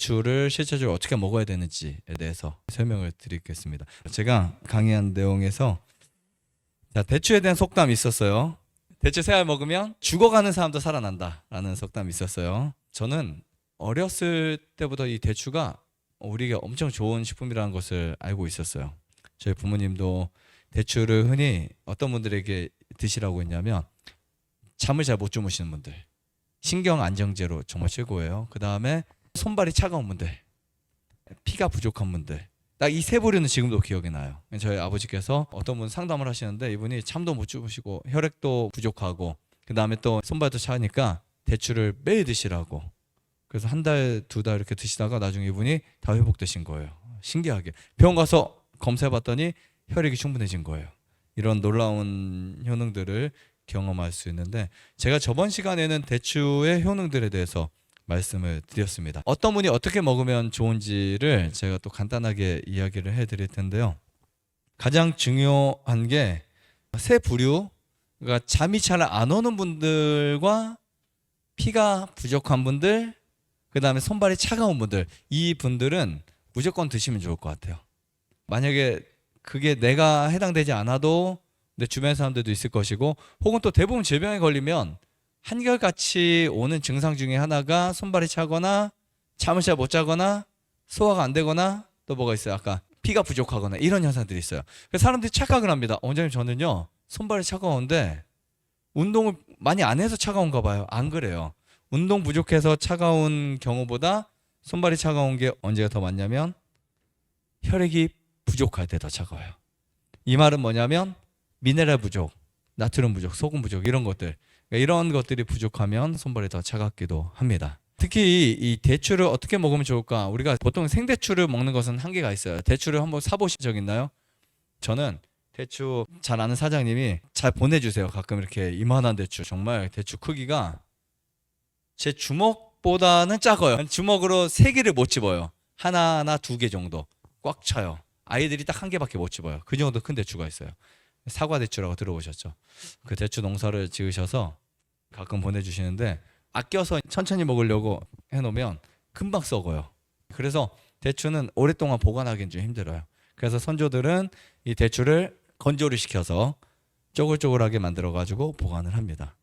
대추를 실제적으로 어떻게 먹어야 되는지에 대해서 설명을 드리겠습니다. 제가 강의한 내용에서 대추에 대한 속담이 있었어요. 대추 3알 먹으면 죽어가는 사람도 살아난다라는 속담이 있었어요. 저는 어렸을 때부터 이 대추가 우리에게 엄청 좋은 식품이라는 것을 알고 있었어요. 저희 부모님도 대추를 흔히 어떤 분들에게 드시라고 했냐면 잠을 잘 못 주무시는 분들, 신경 안정제로 정말 최고예요. 그 다음에 손발이 차가운 분들, 피가 부족한 분들, 딱 이 세 부류는 지금도 기억이 나요. 저희 아버지께서 어떤 분 상담을 하시는데 이분이 잠도 못 주무시고 혈액도 부족하고 그 다음에 또 손발도 차니까 대추를 매일 드시라고. 그래서 한 달, 2달 이렇게 드시다가 나중에 이분이 다 회복되신 거예요. 신기하게. 병원 가서 검사해봤더니 혈액이 충분해진 거예요. 이런 놀라운 효능들을 경험할 수 있는데, 제가 저번 시간에는 대추의 효능들에 대해서 말씀을 드렸습니다. 어떤 분이 어떻게 먹으면 좋은지를 제가 또 간단하게 이야기를 해드릴 텐데요. 가장 중요한 게 세 부류, 그러니까 잠이 잘 안 오는 분들과 피가 부족한 분들, 그 다음에 손발이 차가운 분들, 이 분들은 무조건 드시면 좋을 것 같아요. 만약에 그게 내가 해당되지 않아도 내 주변 사람들도 있을 것이고, 혹은 또 대부분 질병에 걸리면 한결같이 오는 증상 중에 하나가 손발이 차거나 잠을 잘 못 자거나 소화가 안 되거나 또 뭐가 있어요? 아까 피가 부족하거나 이런 현상들이 있어요. 그래서 사람들이 착각을 합니다. 원장님, 저는요 손발이 차가운데 운동을 많이 안 해서 차가운가 봐요. 안 그래요. 운동 부족해서 차가운 경우보다 손발이 차가운 게 언제가 더 많냐면 혈액이 부족할 때 더 차가워요. 이 말은 뭐냐면 미네랄 부족, 나트륨 부족, 소금 부족 이런 것들, 그러니까 이런 것들이 부족하면 손발이 더 차갑기도 합니다. 특히 이 대추를 어떻게 먹으면 좋을까? 우리가 보통 생대추를 먹는 것은 한계가 있어요. 대추를 한번 사보신 적 있나요? 저는 대추 잘 아는 사장님이 잘 보내주세요. 가끔 이렇게 이만한 대추, 정말 대추 크기가 제 주먹보다는 작아요. 주먹으로 3개를 못 집어요. 하나나 2개 정도 꽉 차요. 아이들이 딱 1개밖에 못 집어요. 그 정도 큰 대추가 있어요. 사과 대추라고 들어보셨죠? 그 대추 농사를 지으셔서 가끔 보내주시는데 아껴서 천천히 먹으려고 해놓으면 금방 썩어요. 그래서 대추는 오랫동안 보관하기는 좀 힘들어요. 그래서 선조들은 이 대추를 건조를 시켜서 쪼글쪼글하게 만들어가지고 보관을 합니다.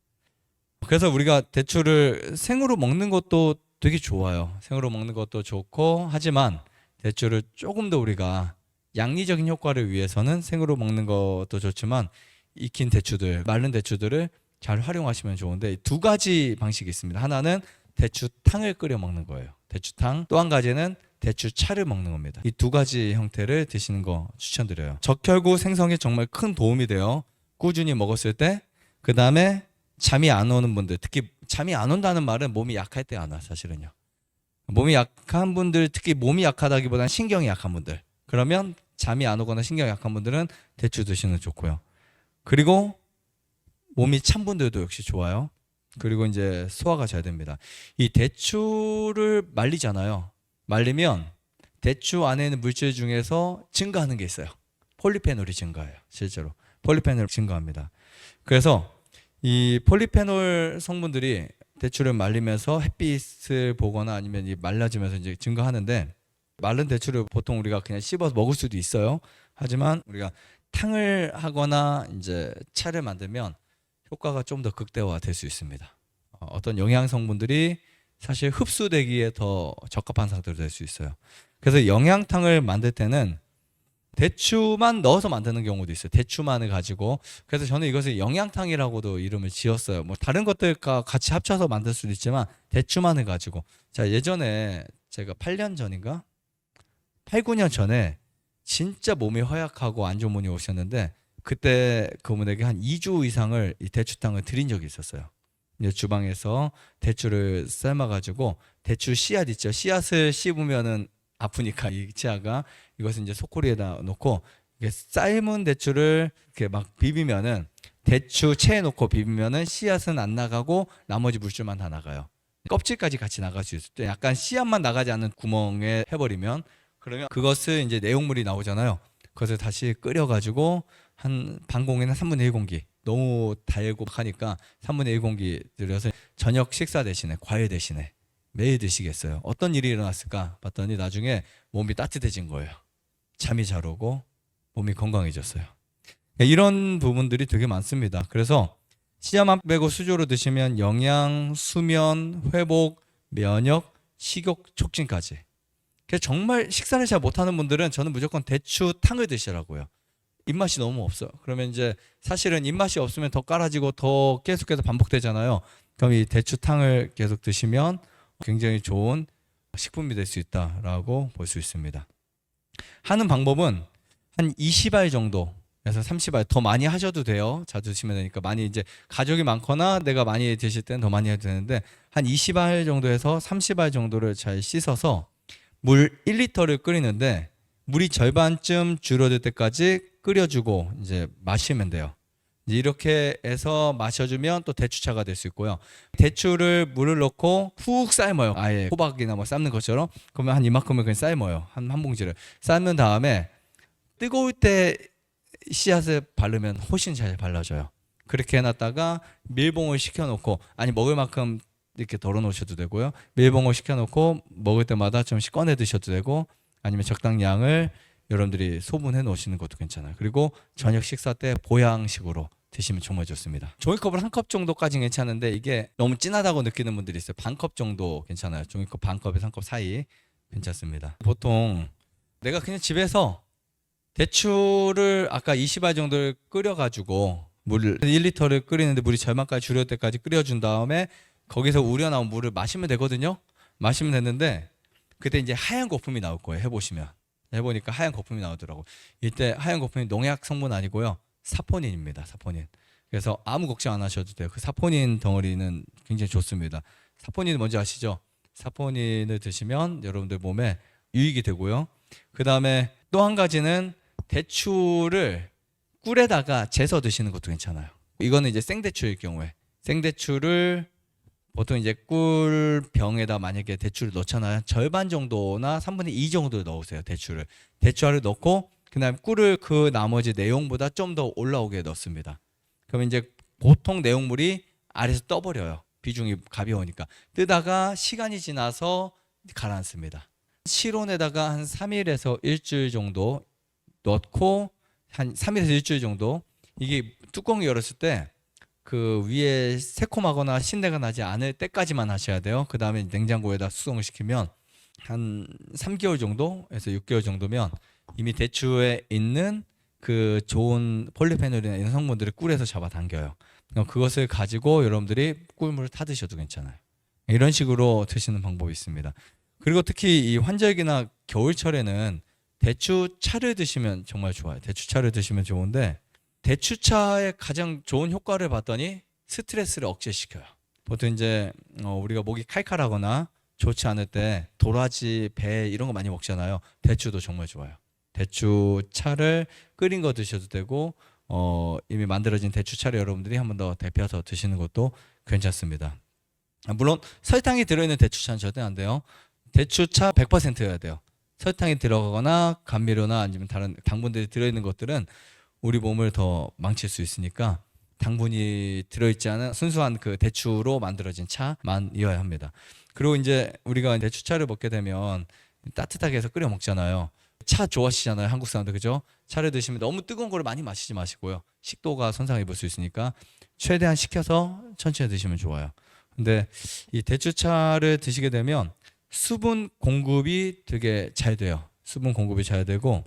그래서 우리가 대추를 생으로 먹는 것도 되게 좋아요. 생으로 먹는 것도 좋고, 하지만 대추를 조금 더 우리가 양리적인 효과를 위해서는 생으로 먹는 것도 좋지만 익힌 대추들, 마른 대추들을 잘 활용하시면 좋은데, 2가지 방식이 있습니다. 하나는 대추탕을 끓여 먹는 거예요. 대추탕. 또 한 가지는 대추차를 먹는 겁니다. 이 2가지 형태를 드시는 거 추천드려요. 적혈구 생성에 정말 큰 도움이 돼요. 꾸준히 먹었을 때. 그 다음에 잠이 안 오는 분들, 특히 잠이 안 온다는 말은 몸이 약할 때 안 와, 사실은요. 몸이 약한 분들, 특히 몸이 약하다기보다는 신경이 약한 분들, 그러면 잠이 안 오거나 신경이 약한 분들은 대추 드시는 게 좋고요. 그리고 몸이 찬 분들도 역시 좋아요. 그리고 이제 소화가 잘 됩니다. 이 대추를 말리잖아요. 말리면 대추 안에 있는 물질 중에서 증가하는 게 있어요. 폴리페놀이 증가해요. 실제로 폴리페놀이 증가합니다. 그래서 이 폴리페놀 성분들이 대추를 말리면서 햇빛을 보거나 아니면 이 말라지면서 이제 증가하는데, 마른 대추를 보통 우리가 그냥 씹어서 먹을 수도 있어요. 하지만 우리가 탕을 하거나 이제 차를 만들면 효과가 좀 더 극대화될 수 있습니다. 어떤 영양 성분들이 사실 흡수되기에 더 적합한 상태로 될 수 있어요. 그래서 영양탕을 만들 때는 대추만 넣어서 만드는 경우도 있어요. 대추만을 가지고. 그래서 저는 이것을 영양탕이라고도 이름을 지었어요. 뭐 다른 것들과 같이 합쳐서 만들 수도 있지만 대추만을 가지고. 자, 예전에 제가 8년 전인가? 8, 9년 전에 진짜 몸이 허약하고 안 좋은 분이 오셨는데, 그때 그분에게 한 2주 이상을 이 대추탕을 드린 적이 있었어요. 이제 주방에서 대추를 삶아가지고, 대추 씨앗 있죠. 씨앗을 씹으면은 아프니까 이 치아가, 이것을 이제 소쿠리에다 놓고 이게 삶은 대추를 이렇게 막 비비면은, 대추 체에 놓고 비비면은 씨앗은 안 나가고 나머지 물줄만 다 나가요. 껍질까지 같이 나갈 수 있을 때, 약간 씨앗만 나가지 않는 구멍에 해버리면, 그러면 그것을 이제 내용물이 나오잖아요. 그것을 다시 끓여가지고 한 반 공기나 3분의 1 공기, 너무 달고 하니까 3분의 1 공기 들여서 저녁 식사 대신에, 과일 대신에 매일 드시겠어요? 어떤 일이 일어났을까 봤더니 나중에 몸이 따뜻해진 거예요. 잠이 잘 오고 몸이 건강해졌어요. 이런 부분들이 되게 많습니다. 그래서 씨앗만 빼고 수조로 드시면 영양, 수면, 회복, 면역, 식욕 촉진까지. 그래서 정말 식사를 잘 못하는 분들은 저는 무조건 대추탕을 드시라고요. 입맛이 너무 없어요. 그러면 이제 사실은 입맛이 없으면 더 깔아지고 더 계속해서 반복되잖아요. 그럼 이 대추탕을 계속 드시면 굉장히 좋은 식품이 될 수 있다라고 볼 수 있습니다. 하는 방법은 한 20알 정도에서 30알 더 많이 하셔도 돼요. 자주 드시면 되니까 많이 이제 가족이 많거나 내가 많이 드실 때는 더 많이 해도 되는데 한 20알 정도에서 30알 정도를 잘 씻어서 물 1리터를 끓이는데 물이 절반쯤 줄어들 때까지 끓여주고 이제 마시면 돼요. 이렇게 해서 마셔주면 또 대추차가 될 수 있고요. 대추를 물을 넣고 푹 삶아요. 아예 호박이나 뭐 삶는 것처럼. 그러면 한 이만큼을 그냥 삶아요. 한 봉지를 삶은 다음에 뜨거울 때 씨앗을 바르면 훨씬 잘 발라져요. 그렇게 해놨다가 밀봉을 시켜놓고 아니 먹을 만큼 이렇게 덜어놓으셔도 되고요. 밀봉을 시켜놓고 먹을 때마다 좀씩 꺼내 드셔도 되고 아니면 적당량을 여러분들이 소분해 놓으시는 것도 괜찮아요. 그리고 저녁 식사 때 보양식으로 드시면 정말 좋습니다. 종이컵을 한 컵 정도까지는 괜찮은데 이게 너무 진하다고 느끼는 분들이 있어요. 반 컵 정도 괜찮아요. 종이컵 반 컵에서 한 컵 사이 괜찮습니다. 보통 내가 그냥 집에서 대추를 아까 20알 정도를 끓여가지고 물 1리터를 끓이는데 물이 절반까지 줄을 때까지 끓여준 다음에 거기서 우려나온 물을 마시면 되거든요. 마시면 되는데 그때 이제 하얀 거품이 나올 거예요. 해보시면. 해보니까 하얀 거품이 나오더라고. 이때 하얀 거품이 농약 성분 아니고요. 사포닌입니다. 사포닌. 그래서 아무 걱정 안 하셔도 돼요. 그 사포닌 덩어리는 굉장히 좋습니다. 사포닌 뭔지 아시죠? 사포닌을 드시면 여러분들 몸에 유익이 되고요. 그 다음에 또 한 가지는 대추를 꿀에다가 재서 드시는 것도 괜찮아요. 이거는 이제 생대추일 경우에 생대추를 보통 이제 꿀병에다 만약에 대추를 넣잖아요. 절반 정도나 3분의 2 정도 넣으세요. 대추알을 넣고 그다음 꿀을 그 나머지 내용보다 좀 더 올라오게 넣습니다. 그럼 이제 보통 내용물이 아래에서 떠버려요. 비중이 가벼우니까 뜨다가 시간이 지나서 가라앉습니다. 실온에다가 한 3일에서 일주일 정도 넣고 한 3일에서 일주일 정도 이게 뚜껑을 열었을 때 그 위에 새콤하거나 신내가 나지 않을 때까지만 하셔야 돼요. 그 다음에 냉장고에다 숙성을 시키면 한 3개월 정도에서 6개월 정도면 이미 대추에 있는 그 좋은 폴리페놀이나 이런 성분들을 꿀에서 잡아당겨요. 그럼 그것을 가지고 여러분들이 꿀물을 타 드셔도 괜찮아요. 이런 식으로 드시는 방법이 있습니다. 그리고 특히 이 환절기나 겨울철에는 대추차를 드시면 정말 좋아요. 대추차를 드시면 좋은데 대추차의 가장 좋은 효과를 봤더니 스트레스를 억제시켜요. 보통 이제 우리가 목이 칼칼하거나 좋지 않을 때 도라지, 배 이런 거 많이 먹잖아요. 대추도 정말 좋아요. 대추차를 끓인 거 드셔도 되고 이미 만들어진 대추차를 여러분들이 한 번 더 데펴서 드시는 것도 괜찮습니다. 물론 설탕이 들어있는 대추차는 절대 안 돼요. 대추차 100%여야 돼요. 설탕이 들어가거나 감미료나 아니면 다른 당분들이 들어있는 것들은 우리 몸을 더 망칠 수 있으니까 당분이 들어있지 않은 순수한 그 대추로 만들어진 차만이어야 합니다. 그리고 이제 우리가 대추차를 먹게 되면 따뜻하게 해서 끓여 먹잖아요. 차 좋아하시잖아요. 한국 사람들 그죠? 차를 드시면 너무 뜨거운 거를 많이 마시지 마시고요. 식도가 손상 입을 수 있으니까 최대한 식혀서 천천히 드시면 좋아요. 근데 이 대추차를 드시게 되면 수분 공급이 되게 잘 돼요. 수분 공급이 잘 되고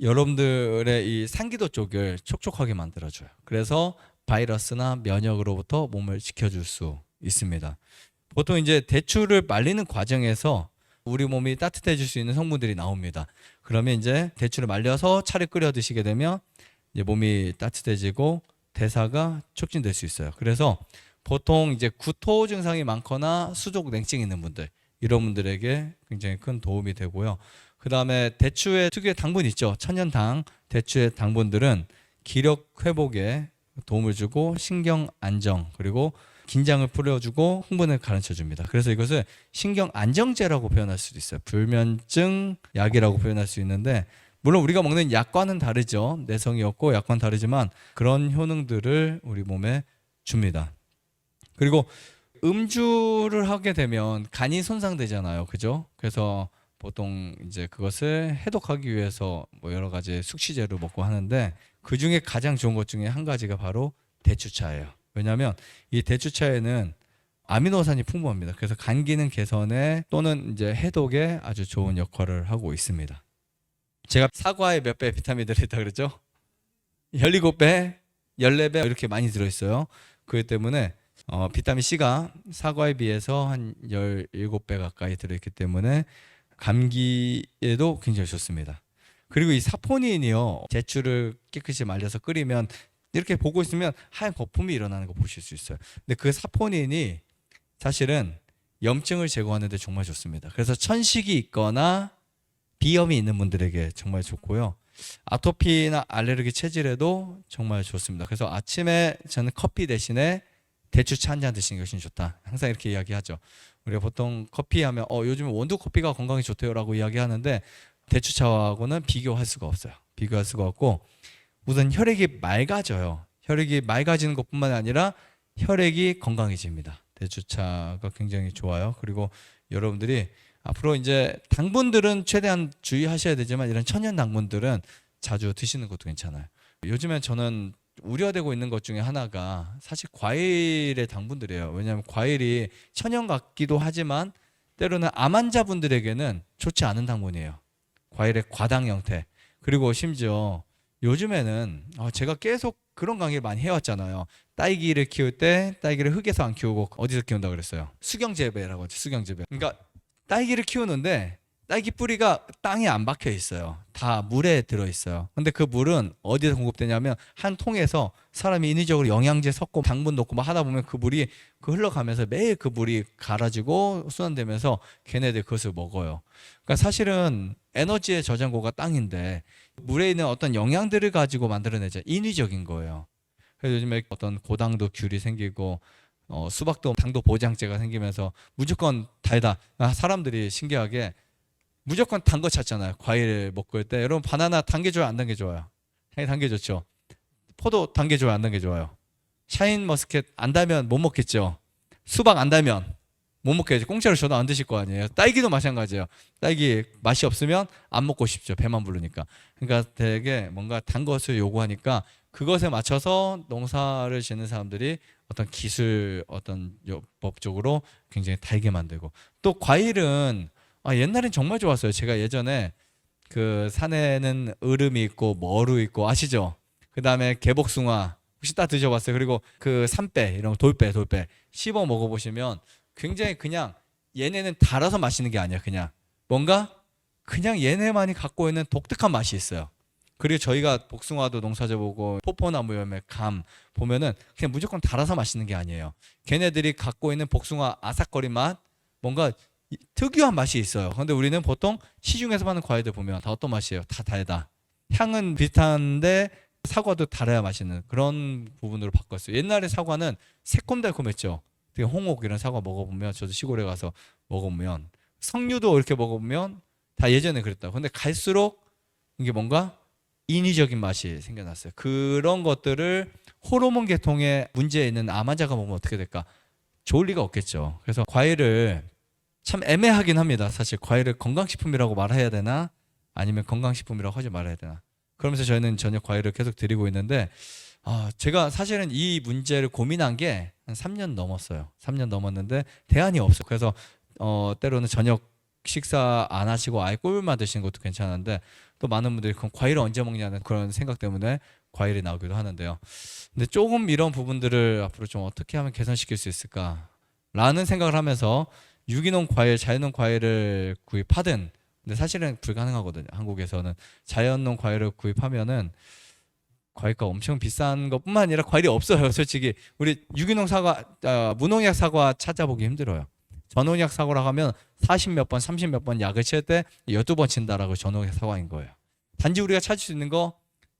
여러분들의 이 상기도 쪽을 촉촉하게 만들어줘요. 그래서 바이러스나 면역으로부터 몸을 지켜줄 수 있습니다. 보통 이제 대추를 말리는 과정에서 우리 몸이 따뜻해질 수 있는 성분들이 나옵니다. 그러면 이제 대추를 말려서 차를 끓여 드시게 되면 이제 몸이 따뜻해지고 대사가 촉진될 수 있어요. 그래서 보통 이제 구토 증상이 많거나 수족 냉증이 있는 분들 이런 분들에게 굉장히 큰 도움이 되고요. 그 다음에 대추의 특유의 당분 있죠. 천연당 대추의 당분들은 기력 회복에 도움을 주고 신경 안정 그리고 긴장을 풀어주고 흥분을 가르쳐 줍니다. 그래서 이것을 신경 안정제라고 표현할 수도 있어요. 불면증 약이라고 표현할 수 있는데 물론 우리가 먹는 약과는 다르죠. 내성이었고 약과는 다르지만 그런 효능들을 우리 몸에 줍니다. 그리고 음주를 하게 되면 간이 손상되잖아요. 그죠? 그래서 보통 이제 그것을 해독하기 위해서 뭐 여러 가지 숙취제를 먹고 하는데 그 중에 가장 좋은 것 중에 한 가지가 바로 대추차예요. 왜냐하면 이 대추차에는 아미노산이 풍부합니다. 그래서 간 기능 개선에 또는 이제 해독에 아주 좋은 역할을 하고 있습니다. 제가 사과에 몇 배 비타민이 들어있다 그랬죠? 17배, 14배 이렇게 많이 들어있어요. 그렇기 때문에 비타민 C가 사과에 비해서 한 17배 가까이 들어있기 때문에 감기에도 굉장히 좋습니다. 그리고 이 사포닌이요, 제추를 깨끗이 말려서 끓이면 이렇게 보고 있으면 하얀 거품이 일어나는 거 보실 수 있어요. 근데 그 사포닌이 사실은 염증을 제거하는 데 정말 좋습니다. 그래서 천식이 있거나 비염이 있는 분들에게 정말 좋고요. 아토피나 알레르기 체질에도 정말 좋습니다. 그래서 아침에 저는 커피 대신에 대추차 한 잔 드시는 것이 좋다. 항상 이렇게 이야기하죠. 우리가 보통 커피 하면 요즘 원두 커피가 건강에 좋대요라고 이야기하는데 대추차하고는 비교할 수가 없어요. 비교할 수가 없고 우선 혈액이 맑아져요. 혈액이 맑아지는 것뿐만 아니라 혈액이 건강해집니다. 대추차가 굉장히 좋아요. 그리고 여러분들이 앞으로 이제 당분들은 최대한 주의하셔야 되지만 이런 천연 당분들은 자주 드시는 것도 괜찮아요. 요즘엔 저는 우려되고 있는 것 중에 하나가 사실 과일의 당분들이에요. 왜냐하면 과일이 천연 같기도 하지만 때로는 암 환자분들에게는 좋지 않은 당분이에요. 과일의 과당 형태. 그리고 심지어 요즘에는 제가 계속 그런 강의를 많이 해왔잖아요. 딸기를 키울 때 딸기를 흙에서 안 키우고 어디서 키운다고 그랬어요? 수경재배라고 하죠. 수경재배. 그러니까 딸기를 키우는데 딸기 뿌리가 땅에 안 박혀 있어요. 다 물에 들어 있어요. 근데 그 물은 어디서 공급되냐면 한 통에서 사람이 인위적으로 영양제 섞고 당분 넣고 막 하다 보면 그 물이 흘러가면서 매일 그 물이 갈아지고 순환되면서 걔네들 그것을 먹어요. 그러니까 사실은 에너지의 저장고가 땅인데 물에 있는 어떤 영양들을 가지고 만들어내자 인위적인 거예요. 그래서 요즘에 어떤 고당도 귤이 생기고 수박도 당도 보장제가 생기면서 무조건 달다. 사람들이 신기하게 무조건 단 거 찾잖아요. 과일 먹을 때. 여러분 바나나 단 게 좋아요? 안 단 게 좋아요? 당연히 단 게 좋죠. 포도 단 게 좋아요? 안 단 게 좋아요? 샤인머스켓 안 달면 못 먹겠죠. 수박 안 달면 못 먹겠죠. 공짜로 줘도 안 드실 거 아니에요. 딸기도 마찬가지예요. 딸기 맛이 없으면 안 먹고 싶죠. 배만 부르니까. 그러니까 되게 뭔가 단 것을 요구하니까 그것에 맞춰서 농사를 짓는 사람들이 어떤 기술, 어떤 법적으로 굉장히 달게 만들고 또 과일은 옛날엔 정말 좋았어요. 제가 예전에 그 산에는 으름이 있고 머루 있고 아시죠? 그 다음에 개복숭아 혹시 다 드셔봤어요? 그리고 그 산배 이런 거 돌배 씹어 먹어보시면 굉장히 그냥 얘네는 달아서 마시는 게 아니야. 그냥 뭔가 그냥 얘네만이 갖고 있는 독특한 맛이 있어요. 그리고 저희가 복숭아도 농사져보고 포포나무 열매, 감 보면은 그냥 무조건 달아서 마시는 게 아니에요. 걔네들이 갖고 있는 복숭아 아삭거린 맛 뭔가 특유한 맛이 있어요. 근데 우리는 보통 시중에서 파는 과일들 보면 다 어떤 맛이에요? 다 달다. 향은 비슷한데 사과도 달아야 맛있는 그런 부분으로 바꿨어요. 옛날에 사과는 새콤달콤했죠. 되게 홍옥 이런 사과 먹어보면 저도 시골에 가서 먹어보면 석류도 이렇게 먹어보면 다 예전에 그랬다고. 근데 갈수록 이게 뭔가 인위적인 맛이 생겨났어요. 그런 것들을 호르몬 계통에 문제 있는 암 환자가 먹으면 어떻게 될까? 좋을 리가 없겠죠. 그래서 과일을 참 애매하긴 합니다. 사실 과일을 건강식품이라고 말해야 되나 아니면 건강식품이라고 하지 말아야 되나. 그러면서 저희는 저녁 과일을 계속 드리고 있는데 제가 사실은 이 문제를 고민한 게 한 3년 넘었어요. 3년 넘었는데 대안이 없어요. 그래서 때로는 저녁 식사 안 하시고 아예 꿀만 드시는 것도 괜찮은데 또 많은 분들이 그럼 과일을 언제 먹냐는 그런 생각 때문에 과일이 나오기도 하는데요. 근데 조금 이런 부분들을 앞으로 좀 어떻게 하면 개선시킬 수 있을까라는 생각을 하면서 유기농 과일, 자연농 과일을 구입하든 근데 사실은 불가능하거든요. 한국에서는 자연농 과일을 구입하면은 과일가 엄청 비싼 것뿐만 아니라 과일이 없어요. 솔직히 우리 유기농 사과, 무농약 사과 찾아보기 힘들어요. 전농약 사과라고 하면 40몇 번, 30몇 번 약을 칠 때 12번 친다라고 전농약 사과인 거예요. 단지 우리가 찾을 수 있는 거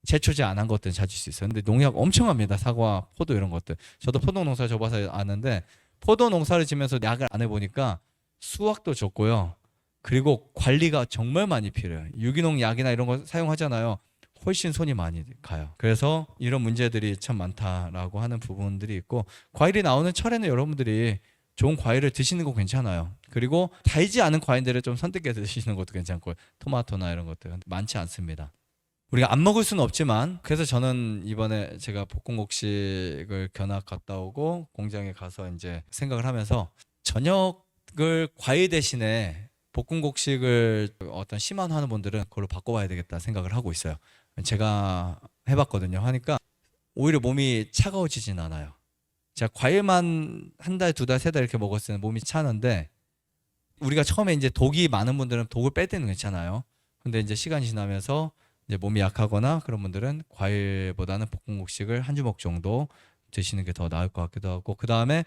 제초제 안 한 것들은 찾을 수 있어요. 근데 농약 엄청 합니다. 사과, 포도 이런 것들. 저도 포도 농사 져봐서 아는데 포도 농사를 지면서 약을 안 해보니까 수확도 적고요. 그리고 관리가 정말 많이 필요해요. 유기농 약이나 이런 거 사용하잖아요. 훨씬 손이 많이 가요. 그래서 이런 문제들이 참 많다라고 하는 부분들이 있고 과일이 나오는 철에는 여러분들이 좋은 과일을 드시는 거 괜찮아요. 그리고 달지 않은 과일들을 좀 선택해서 드시는 것도 괜찮고, 토마토나 이런 것들 많지 않습니다. 우리가 안 먹을 수는 없지만, 그래서 저는 이번에 제가 볶음곡식을 견학 갔다 오고 공장에 가서 이제 생각을 하면서 저녁을 과일 대신에 볶음곡식을 어떤 심한하는 분들은 그걸로 바꿔봐야 되겠다 생각을 하고 있어요. 제가 해봤거든요. 하니까 오히려 몸이 차가워지진 않아요. 제가 과일만 한 달, 두 달, 세 달 이렇게 먹었을 때는 몸이 차는데, 우리가 처음에 이제 독이 많은 분들은 독을 뺄 때는 괜찮아요. 근데 이제 시간이 지나면서 이제 몸이 약하거나 그런 분들은 과일보다는 볶음곡식을 한 주먹 정도 드시는 게 더 나을 것 같기도 하고, 그 다음에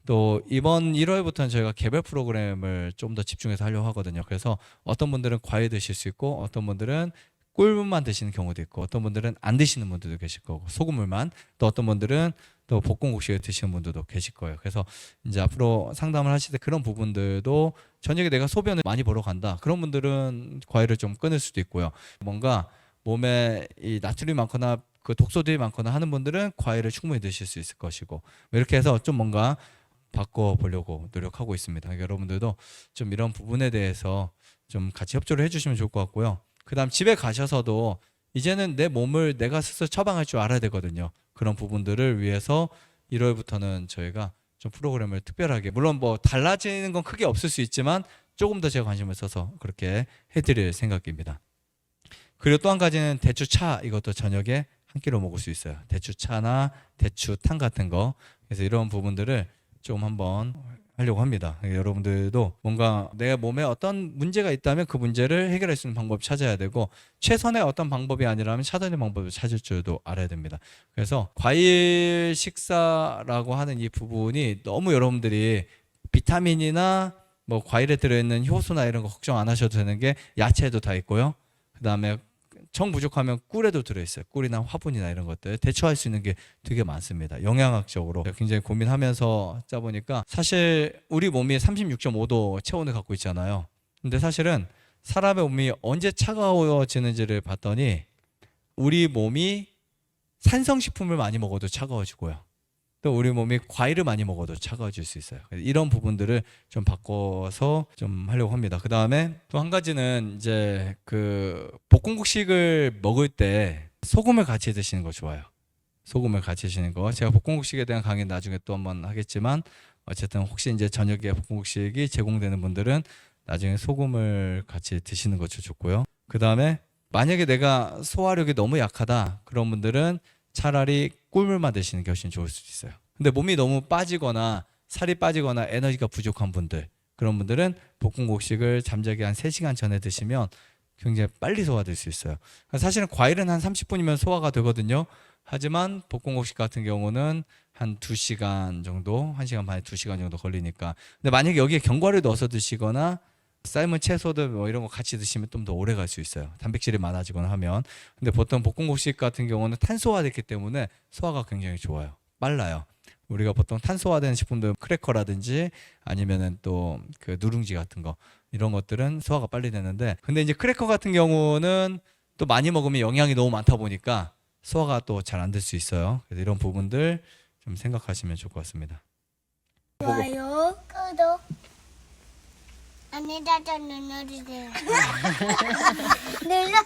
또 이번 1월부터는 저희가 개별 프로그램을 좀 더 집중해서 하려고 하거든요. 그래서 어떤 분들은 과일 드실 수 있고, 어떤 분들은 꿀물만 드시는 경우도 있고, 어떤 분들은 안 드시는 분들도 계실 거고, 소금물만, 또 어떤 분들은 또 볶음국식을 드시는 분들도 계실 거예요. 그래서 이제 앞으로 상담을 하실 때 그런 부분들도, 저녁에 내가 소변을 많이 보러 간다, 그런 분들은 과일을 좀 끊을 수도 있고요. 뭔가 몸에 이 나트륨이 많거나 그 독소들이 많거나 하는 분들은 과일을 충분히 드실 수 있을 것이고, 이렇게 해서 좀 뭔가 바꿔보려고 노력하고 있습니다. 그러니까 여러분들도 좀 이런 부분에 대해서 좀 같이 협조를 해주시면 좋을 것 같고요. 그 다음 집에 가셔서도 이제는 내 몸을 내가 스스로 처방할 줄 알아야 되거든요. 그런 부분들을 위해서 1월부터는 저희가 좀 프로그램을 특별하게, 물론 뭐 달라지는 건 크게 없을 수 있지만 조금 더 제가 관심을 써서 그렇게 해드릴 생각입니다. 그리고 또 한 가지는 대추차, 이것도 저녁에 한 끼로 먹을 수 있어요. 대추차나 대추탕 같은 거. 그래서 이런 부분들을 좀 한번 하려고 합니다. 여러분들도 뭔가 내 몸에 어떤 문제가 있다면 그 문제를 해결할 수 있는 방법을 찾아야 되고, 최선의 어떤 방법이 아니라면 차선의 방법을 찾을 줄도 알아야 됩니다. 그래서 과일 식사라고 하는 이 부분이 너무 여러분들이 비타민이나 뭐 과일에 들어있는 효소나 이런 거 걱정 안 하셔도 되는 게, 야채에도 다 있고요. 그 다음에 정 부족하면 꿀에도 들어있어요. 꿀이나 화분이나 이런 것들 대처할 수 있는 게 되게 많습니다. 영양학적으로 굉장히 고민하면서 짜보니까, 사실 우리 몸이 36.5도 체온을 갖고 있잖아요. 근데 사실은 사람의 몸이 언제 차가워지는지를 봤더니, 우리 몸이 산성식품을 많이 먹어도 차가워지고요, 또 우리 몸이 과일을 많이 먹어도 차가워질 수 있어요. 이런 부분들을 좀 바꿔서 좀 하려고 합니다. 그 다음에 또 한 가지는 이제 그 볶음국식을 먹을 때 소금을 같이 드시는 거 좋아요. 소금을 같이 드시는 거. 제가 볶음국식에 대한 강의 나중에 또 한번 하겠지만, 어쨌든 혹시 이제 저녁에 볶음국식이 제공되는 분들은 나중에 소금을 같이 드시는 것도 좋고요. 그 다음에 만약에 내가 소화력이 너무 약하다, 그런 분들은 차라리 꿀물만 드시는 게 훨씬 좋을 수도 있어요. 근데 몸이 너무 빠지거나 살이 빠지거나 에너지가 부족한 분들, 그런 분들은 볶음곡식을 잠자기 한 3시간 전에 드시면 굉장히 빨리 소화될 수 있어요. 사실은 과일은 한 30분이면 소화가 되거든요. 하지만 볶음곡식 같은 경우는 한 2시간 정도, 1시간 반에 2시간 정도 걸리니까. 근데 만약에 여기에 견과류 넣어서 드시거나 삶은 채소들 뭐 이런 거 같이 드시면 좀 더 오래 갈 수 있어요. 단백질이 많아지거나 하면. 근데 보통 볶음국식 같은 경우는 탄소화됐기 때문에 소화가 굉장히 좋아요. 빨라요. 우리가 보통 탄소화된 식품들, 크래커라든지 아니면은 또 그 누룽지 같은 거, 이런 것들은 소화가 빨리 되는데, 근데 이제 크래커 같은 경우는 또 많이 먹으면 영양이 너무 많다 보니까 소화가 또 잘 안 될 수 있어요. 그래서 이런 부분들 좀 생각하시면 좋을 것 같습니다. 좋아요, 구독. 안에다가 눌러주세요. 눌러주세요.